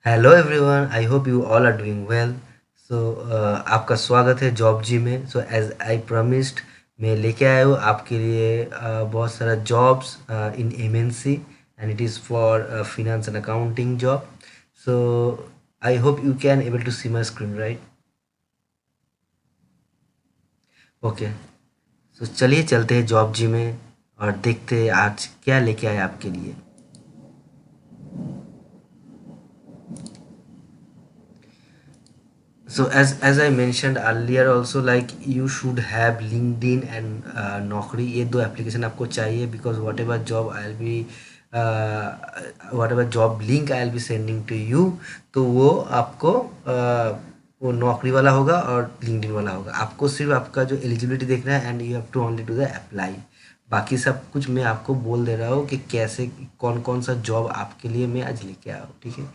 Hello everyone, I hope you all are doing well. So आपका स्वागत है job जी में। सो एज आई प्रॉमिस्ड, मैं लेके आया हूँ आपके लिए बहुत सारा jobs in MNC and it is for finance and accounting job. So I hope you can able to see my screen, right? Okay. So चलिए चलते हैं जॉब जी में और देखते हैं आज क्या लेके आए आपके लिए। So as I mentioned earlier also, like you should have LinkedIn and Naukri, ये दो एप्लीकेशन आपको चाहिए because whatever job link I'll be sending to you, तो वो आपको वो नौकरी वाला होगा और लिंक्डइन वाला होगा। आपको सिर्फ आपका जो एलिजिबिलिटी देखना है and you have to only do the apply. बाकी सब कुछ मैं आपको बोल दे रहा हूँ कि कैसे कौन कौन सा जॉब आपके लिए मैं आज लेके आया हूँ, ठीक है?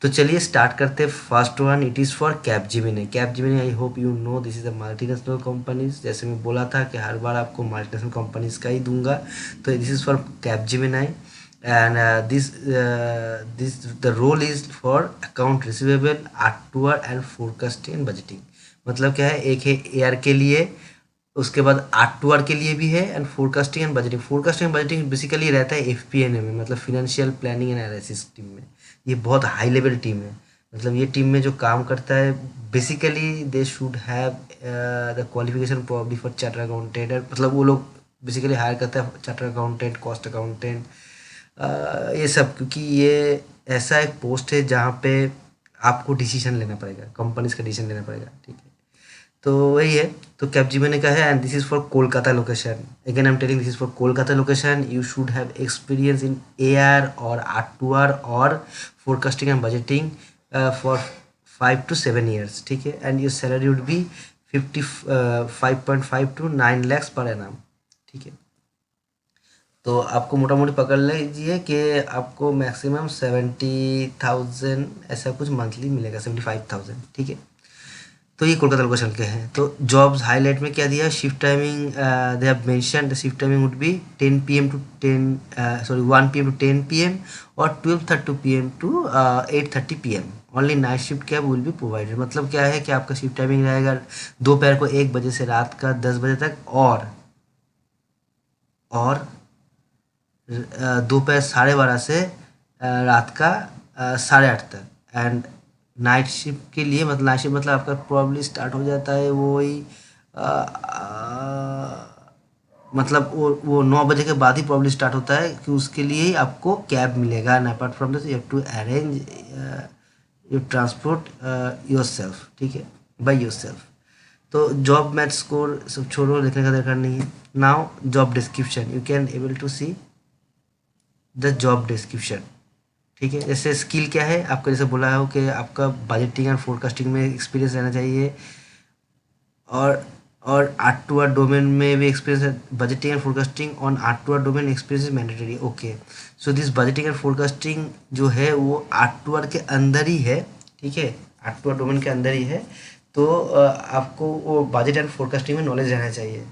तो चलिए स्टार्ट करते हैं। First one it is for Capgemini. Capgemini, I hope you know, this is a multinational companies. जैसे मैं बोला था कि हर बार आपको मल्टीनेशनल कंपनीज का ही दूंगा, तो this is for Capgemini and this the role is for account receivable, R to R and forecasting and budgeting. मतलब क्या है, एक है एआर के लिए, उसके बाद आर टू आर के लिए भी है, and forecasting and budgeting. Forecasting and budgeting basically रहता है एफपीएनए में, मतलब financial planning and analysis team में। ये बहुत हाई लेवल टीम है। मतलब ये टीम में जो काम करता है, basically they should have the qualification probably for charter accountant. मतलब वो लोग बेसिकली हायर करता है चार्टर अकाउंटेंट, कॉस्ट अकाउंटेंट, ये सब, क्योंकि ये ऐसा एक पोस्ट है जहाँ पे आपको डिसीजन लेना पड़ेगा, कंपनीज का डिसीजन लेना पड़ेगा, ठीक है? तो वही है। तो कैपजेमिनी का है and this is for Kolkata location. Again I am telling, this is for Kolkata location. You should have experience in AR और आर टू आर और forecasting and budgeting for 5 to 7 years, ठीक है? And your salary would be 55.5 to 9 lakhs per annum, ठीक है? तो आपको मोटा मोटी पकड़ लीजिए कि आपको मैक्सिमम 70,000 ऐसा कुछ मंथली मिलेगा, 75,000, ठीक है? तो ये कोलकाता लोकेशन के हैं। तो जॉब्स हाईलाइट में क्या दिया, shift timing they have mention the shift timing would be 10 PM to 1 PM to 10 PM और 12:30 PM to 8:30 PM। Only night shift क्या विल बी प्रोवाइडेड। मतलब क्या है कि आपका शिफ्ट टाइमिंग रहेगा दोपहर को 1 बजे से रात का 10 बजे तक, और दोपहर 12:30 से रात का 8:30 तक। एंड नाइट शिफ्ट के लिए, मतलब नाइट शिफ्ट मतलब आपका प्रॉब्ली स्टार्ट हो जाता है वो वही मतलब वो 9 बजे के बाद ही प्रॉब्ली स्टार्ट होता है, कि उसके लिए ही आपको कैब मिलेगा। And apart from this you have to arrange your transport yourself, ठीक है, बाय योर सेल्फ। तो जॉब मैथ स्कोर सब छोड़ो, लिखने का दरकार नहीं है। Now job description, you can able to see the job description, ठीक है? जैसे स्किल क्या है आपका, जैसे बोला हो कि आपका बजटिंग एंड फोरकास्टिंग में एक्सपीरियंस रहना चाहिए, और आर टू आर डोमेन में भी एक्सपीरियंस है। Budgeting and forecasting on R to R domain experience is mandatory, okay. So this budgeting and forecasting जो है वो आर टू आर के अंदर ही है, ठीक है? आर टू आर डोमेन के अंदर ही है। तो आपको वो बजट एंड फोरकास्टिंग में नॉलेज रहना चाहिए।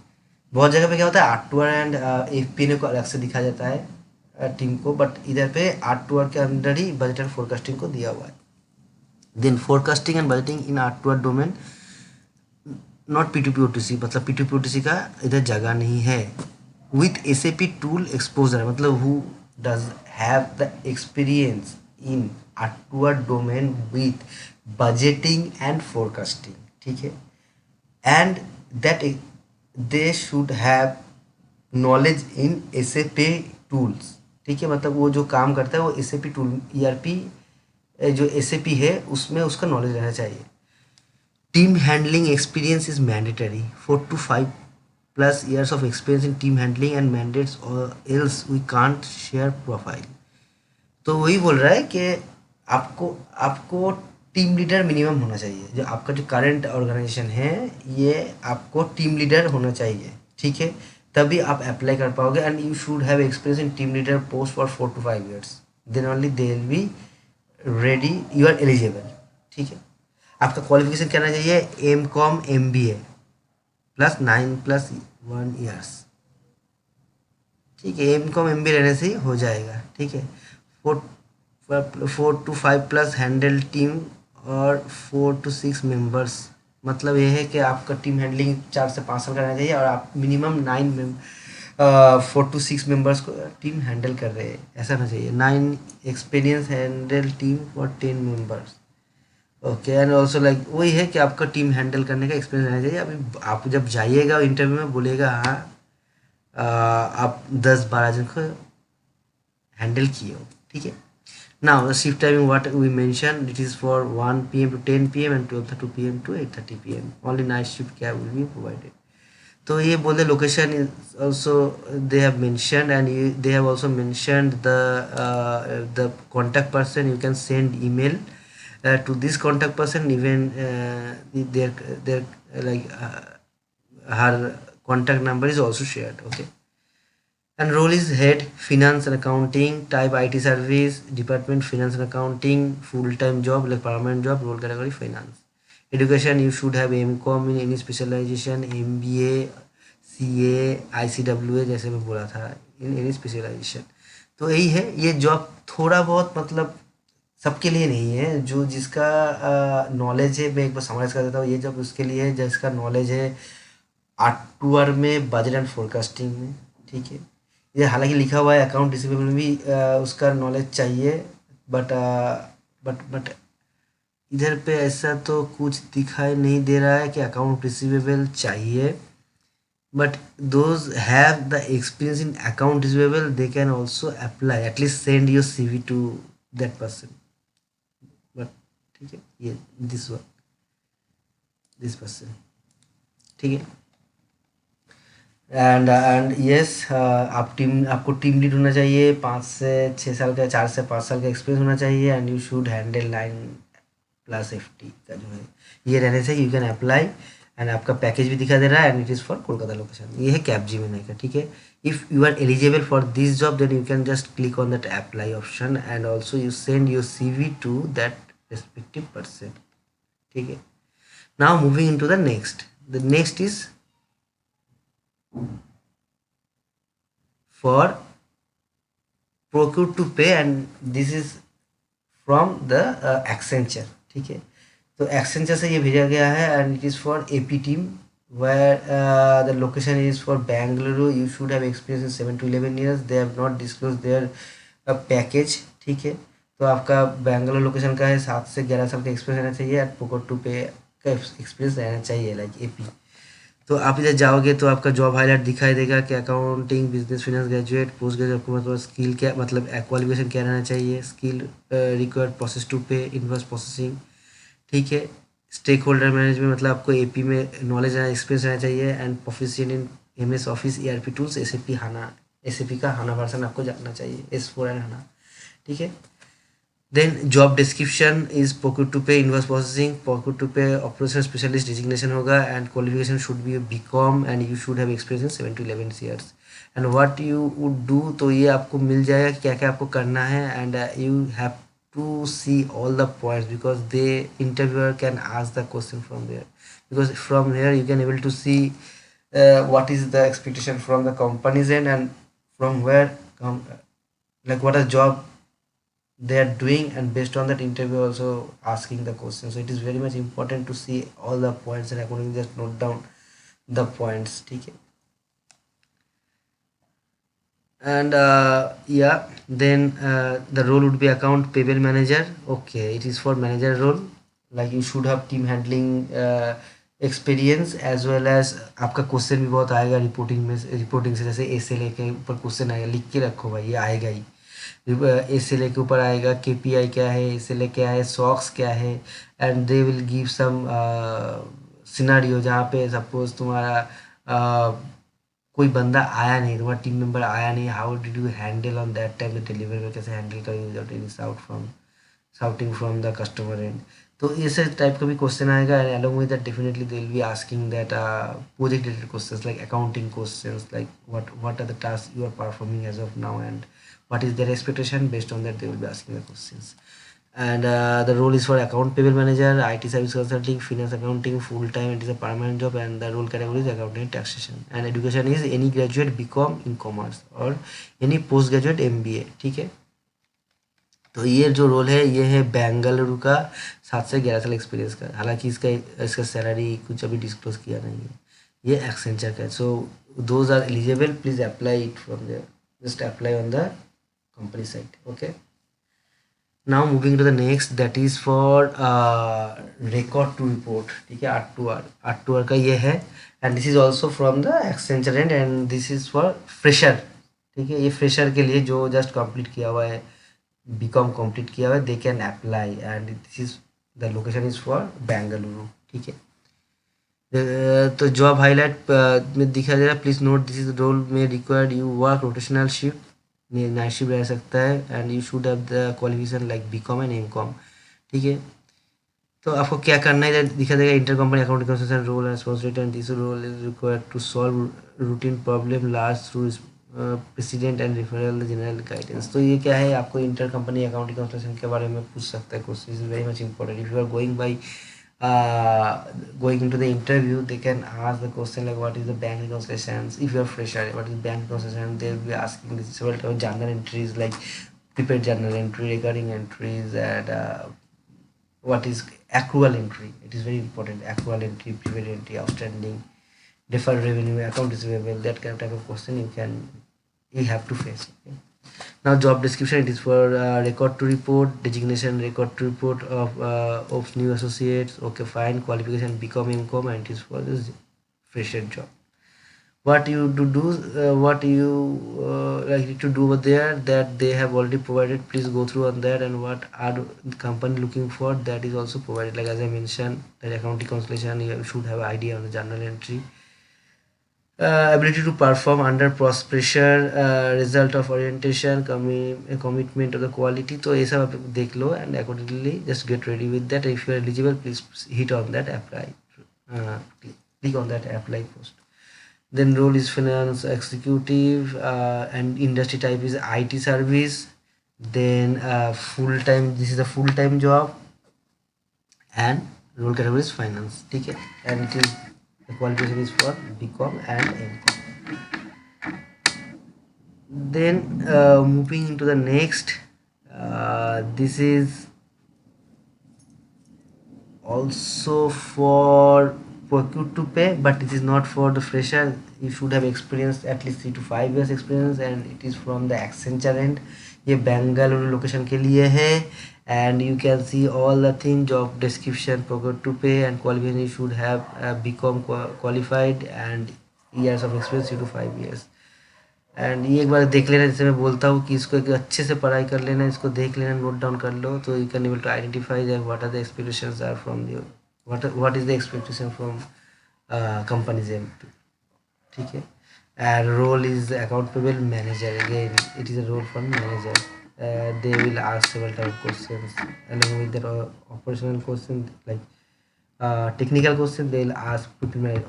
बहुत जगह पे क्या होता है, R to R and F P को अलग से दिखा जाता है टीम को, बट इधर पे आर टू आर के अंदर ही बजट एंड फोरकास्टिंग को दिया हुआ है। Then forecasting and budgeting in R to R domain, not P to P O T C. मतलब P to P O T C का इधर जगह नहीं है। With S A P tool exposure, मतलब who does have the experience in R to R domain with budgeting and forecasting, ठीक है? And that they should have knowledge in S A P tools, ठीक है? मतलब वो जो काम करता है वो S A P tool, E R P जो एस ए पी है उसमें उसका नॉलेज रहना चाहिए। Team handling experience is mandatory. 4 to 5+ years of experience in team handling and mandates, or else we can't share profile. तो वही बोल रहा है कि आपको आपको टीम लीडर मिनिमम होना चाहिए। जो आपका जो करंट ऑर्गेनाइजेशन है, ये आपको टीम लीडर होना चाहिए, ठीक है? तभी आप अप्लाई कर पाओगे। And you should have experience in team leader post for 4 to 5 years, then only they will be ready, you are eligible, ठीक है? आपका क्वालिफिकेशन क्या रहना चाहिए, M.Com MBA प्लस 9+1 years, ठीक है? M.Com MBA रहने से ही हो जाएगा, ठीक है? Four 4 to 5 plus handle team और 4 to 6 मेंबर्स। मतलब ये है कि आपका टीम हैंडलिंग 4 से 5 साल का रहना चाहिए और आप मिनिमम 4 to 6 मेंबर्स को टीम हैंडल कर रहे हैं, ऐसा होना चाहिए। 9 experience handle team for 10 members. Okay, and also like वही है कि आपका टीम हैंडल करने का एक्सपीरियंस रहना चाहिए। अभी आप जब जाइएगा इंटरव्यू में बोलेगा हाँ आप 10-12 जन को हैंडल किए हो, ठीक है। Now the shift timing what we mention, it is for 1 PM to 10 PM and 12:30 PM to 8:30 PM। Only night shift cab will be provided. तो ये बोले location is also they have mention and they have also mentioned the contact person. You can send email to this contact person, even their like her contact number is also shared, okay। And role is head finance and accounting, type IT service department, finance and accounting, full time job like permanent job, role category finance। Education, you should have MCOM in any specialization, MBA, CA, ICWA जैसे मैं बोला था, in any specialization। तो यही है, ये job थोड़ा बहुत मतलब सबके लिए नहीं है। जो जिसका नॉलेज है, मैं एक बार समराइज कर देता हूँ, ये जब उसके लिए है जिसका नॉलेज है आर्टवर में, बजट एंड फोरकास्टिंग में, ठीक है। ये हालांकि लिखा हुआ है अकाउंट रिसीवेबल में भी उसका नॉलेज चाहिए, बट बट इधर पे ऐसा तो कुछ दिखाई नहीं दे रहा है कि अकाउंट रिसीवेबल चाहिए। But those have the experience in account receivable, they can also apply, at least send your CV to that person. But ठीक है, ये दिस पर्सन, ठीक है। एंड यस, आपको टीम लीड होना चाहिए, 5 से 6 साल का, 4 से 5 साल का एक्सपीरियंस होना चाहिए, and you should handle 9+FT का जो है ये रहने से यू कैन अप्लाई। एंड आपका पैकेज भी दिखा दे रहा है, and it is for Kolkata location. ये है कैपजेमिनी का, ठीक है। If you are eligible for this job then you can just click on that apply option and also you send your CV to that respective person, ठीक है। Now moving in to the next is for procure to pay, and this is from the Accenture, ठीक है। तो Accenture से ये भेजा गया है, and it is for AP team where the location is for Bangalore। you should have experience in 7 to 11 years। they have not disclosed their package, ठीक है। तो आपका बैंगलोर लोकेशन का है, 7 से 11 साल का एक्सपीरियंस रहना चाहिए, एंड procure to pay का एक्सपीरियंस रहना चाहिए लाइक AP। तो आप इधर जाओगे तो आपका जॉब हाईलाइट दिखाई देगा कि accounting, business finance graduate, post graduate आपको मतलब स्किल क्या, मतलब क्वालिफिकेशन क्या रहना चाहिए, स्किल रिक्वायर्ड, प्रोसेस टू पे, इनवॉइस प्रोसेसिंग, ठीक है। स्टेक होल्डर मैनेजमेंट, मतलब आपको AP में नॉलेज रहना, एक्सपीरियंस रहना चाहिए, and proficient in MS office, ERP tools, SAP का हाना वर्जन आपको जानना चाहिए, S4 एंड हाना, ठीक है। Then job description is procure to pay, invoice processing, procure to pay operation specialist designation होगा, and qualification should be BCom and you should have experience 7 to 11 years। And what you would do, तो ये आपको मिल जाएगा कि क्या क्या आपको करना है, and you have to see all the points because the interviewer can ask the question from there, because from there you can able to see what is the expectation from the company's end, and from where like what a job they are doing, and based on that interview also asking the question। so it is very much important to see all the points and accordingly just note down the points, ठीक है। and yeah, then the role would be account payable manager, okay, it is for manager role, like you should have team handling experience as well as आपका question भी बहुत आएगा reporting से, जैसे SLA के ऊपर क्वेश्चन आएगा, लिख के रखो भाई, ये आएगा ही। SLA के ऊपर आएगा, KPI क्या है, SLA क्या है, SOX क्या है, and they will give some scenario जहाँ पे सपोज तुम्हारा कोई बंदा आया नहीं, तुम्हारा टीम मेंबर आया नहीं, how did you handle on that time the delivery में, कैसे हैंडल करोगे without any shouting from the customer and. तो ऐसे टाइप का भी क्वेश्चन आएगा, and along with that definitely they will be asking that project related questions like accounting questions like what are the tasks you are performing as of now, and what is their expectation, based on that they will be asking the questions। and the role is for account payable manager, IT service consulting, finance accounting, full time, it is a permanent job, and the role category is accounting and taxation, and education is any graduate BCom in commerce or any postgraduate MBA, ठीक है। तो ये जो role है ये है बेंगलुरु का, 7 से 11 साल एक्सपीरियंस का। हालांकि इसका इसका सैलरी कुछ अभी डिस्क्लोज किया नहीं है। ये एक्सेंचर का है। So those are eligible, please apply it from there, just apply on the company site. Okay, now moving to the next, that is for record to report. ठीक है, आर का ये है, and this is also from the Accenture and this is for fresher. ठीक है, ये fresher के लिए जो जस्ट कंप्लीट किया हुआ है, बीकॉम कंप्लीट किया हुआ है, they can apply, and this is the location is for Bengaluru. ठीक है, तो जॉब हाईलाइट में दिखा जा रहा है, please note this is role में required you work rotational shift, night shift रह सकता है, and you should have the qualification like BCom and MCom. ठीक है, तो आपको क्या करना है, इधर दिखा देगा inter company accounting consultant role and responsibility, and this role is required to solve routine problem large through president and referral general guidance. तो ये क्या है, आपको इंटर कंपनी अकाउंटिंग कंसल्टेंट के बारे में पूछ सकता है question, is very much important. If you are going by going into the interview, they can ask the question like what is the bank reconciliations. If you are fresher, what is bank reconciliation, they will be asking this several type of journal entries like prepared journal entry, recurring entries, and what is accrual entry. It is very important. Accrual entry, prepared entry, outstanding, deferred revenue, account receivable, that kind of type of question you have to face. Okay? Now job description, it is for record to report, designation record to report of new associates. Okay, fine. Qualification become income, and it is for this fresher job. What you do, what you like to do over there, that they have already provided, please go through on that, and what are the company looking for, that is also provided. Like as I mentioned, that accounting consolidation, you should have idea on the journal entry, ability to perform under pressure, result of orientation, commitment of the quality. तो ये सब आप देख लो, and accordingly just get ready with that. If you are eligible, please hit on that apply, click on that apply post. Then role is finance executive, and industry type is IT service. Then full time, this is a full time job, and role category is finance. ठीक है, and it is the qualification is for BCom and MCom. Then moving into the next, this is also for procure to pay, but it is not for the fresher. You should have experienced at least 3 to 5 years experience, and it is from the Accenture end. ये Bengaluru location के लिए है, and you can see all the thing, job description, procure to pay, and qualification. You should have become qualified and years of experience, 3 to 5 years. And ये एक बार देख लेना, जैसे मैं बोलता हूँ कि इसको एक अच्छे से पढ़ाई कर लेना, इसको देख लेना, नोट डाउन कर लो, तो you can able to identify that what are the expectations are from you, what is the expectation from companies एम। ठीक है, and role is account payable manager, again it is a role for manager. They will ask several type of questions along with their operational question, like technical question. They will ask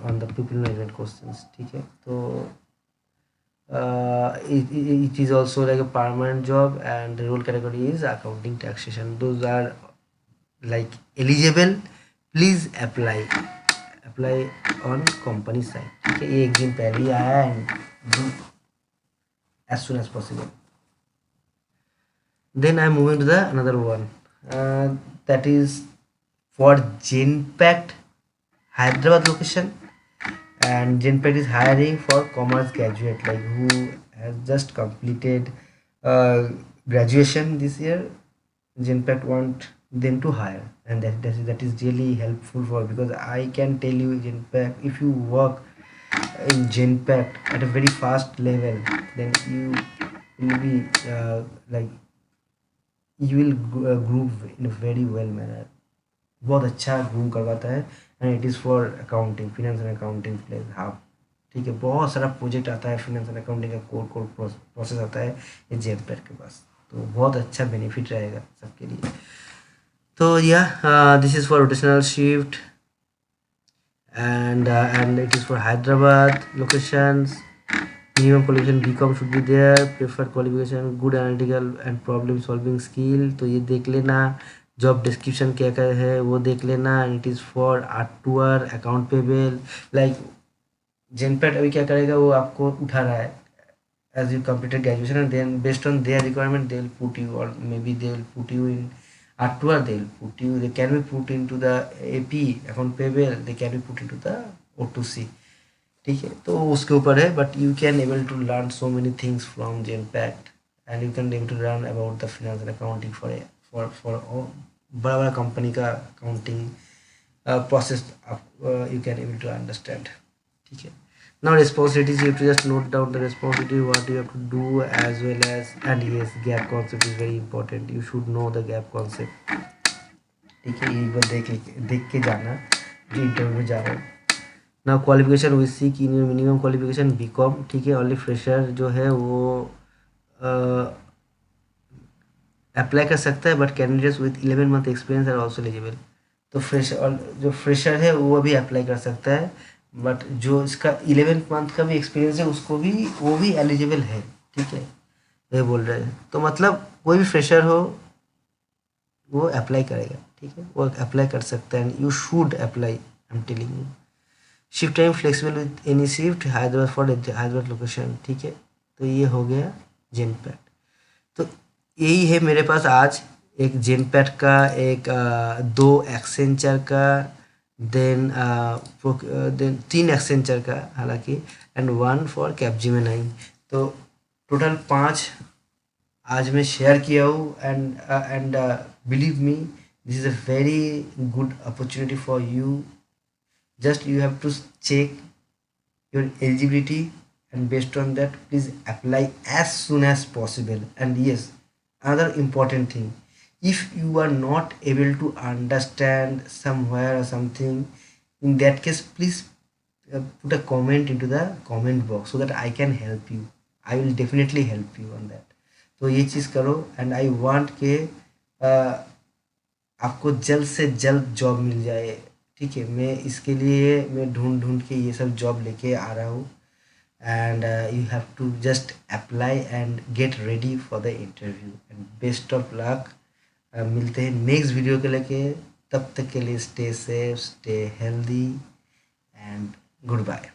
on the people management questions. ठीक है, तो it is also like a permanent job, and the role category is accounting taxation. Those are like eligible, please apply on company side. ठीक है, ये एक दिन पहले ही आया है, and do as soon as possible. Then I'm moving to the another one, that is for Genpact Hyderabad location, and Genpact is hiring for commerce graduate, like who has just completed graduation this year. Genpact want them to hire, and that is really helpful for, because I can tell you Genpact, if you work in Genpact at a very fast level, then you will be like you will groove in a very well manner. बहुत अच्छा groom करवाता है, and it is for accounting, finance and accounting place half. ठीक है, बहुत सारा project आता है, फिनेंस एंड अकाउंटिंग का कोर प्रोसेस आता है ये जेमपेट के पास, तो बहुत अच्छा बेनिफिट रहेगा सबके लिए. तो या this is for rotational shift, and it is for Hyderabad locations. Minimum qualification BCom should be there. Preferred qualification good analytical and problem solving skill. तो ये देख लेना. जॉब डिस्क्रिप्शन क्या क्या है वो देख लेना. It is for R to R, account payable. Like Genpact अभी क्या करेगा, वो आपको उठा रहा है as you completed graduation, and then based on their requirement they'll put you, or maybe they'll put you in Artua, they'll put you, they can be put into the AP account payable, they can be put into the O2C. ठीक है, तो उसके ऊपर है, but you can able to learn so many things from Genpact, and you can able to learn about the finance and accounting for बड़ा बड़ा company का accounting process आप you can able to understand. ठीक है. Now responsibilities, you have to just note down the responsibility, what you have to do, as well as, and yes, gap concept is very important. You should know the gap concept. ठीक है, ये एक बार देख के जाना जो interview में जा रहे हो. ना क्वालिफिकेशन वी सी की मिनिमम क्वालिफिकेशन बीकॉम. ठीक है, ओनली फ्रेशर जो है वो अप्लाई कर सकता है, but candidates with 11 month experience are also eligible. तो फ्रेशर, और जो फ्रेशर है वो भी अप्लाई कर सकता है, बट जो इसका 11 मंथ का भी एक्सपीरियंस है उसको भी, वो भी एलिजिबल है. ठीक है, ये बोल रहे हैं. तो मतलब कोई भी फ्रेशर हो वो अप्लाई करेगा. ठीक है, वो अप्लाई कर सकता है, and you should apply, I am telling you. Shift time flexible with any shift, Hyderabad for Hyderabad location. ठीक है, तो ये हो गया जेनपैट. तो यही है मेरे पास आज, एक जेनपैट का, एक दो एक्सेंचर का, देन 3 एक्सेंचर का हालांकि, एंड 1 फॉर कैपजेमिनी. तो टोटल 5 आज मैं शेयर किया हूँ, and believe me, this is a very good opportunity for you. Just you have to check your eligibility, and based on that please apply as soon as possible. And yes, another important thing, if you are not able to understand somewhere or something, in that case please put a comment into the comment box so that I can help you. I will definitely help you on that. तो ये चीज़ करो, and I want के आपको जल्द से जल्द job मिल जाए. ठीक है, मैं इसके लिए मैं ढूंढ ढूंढ के ये सब जॉब लेके आ रहा हूँ, and you have to just apply and get ready for the interview, and best of luck. मिलते हैं नेक्स्ट वीडियो के लेके, तब तक के लिए stay safe, stay healthy, and good bye.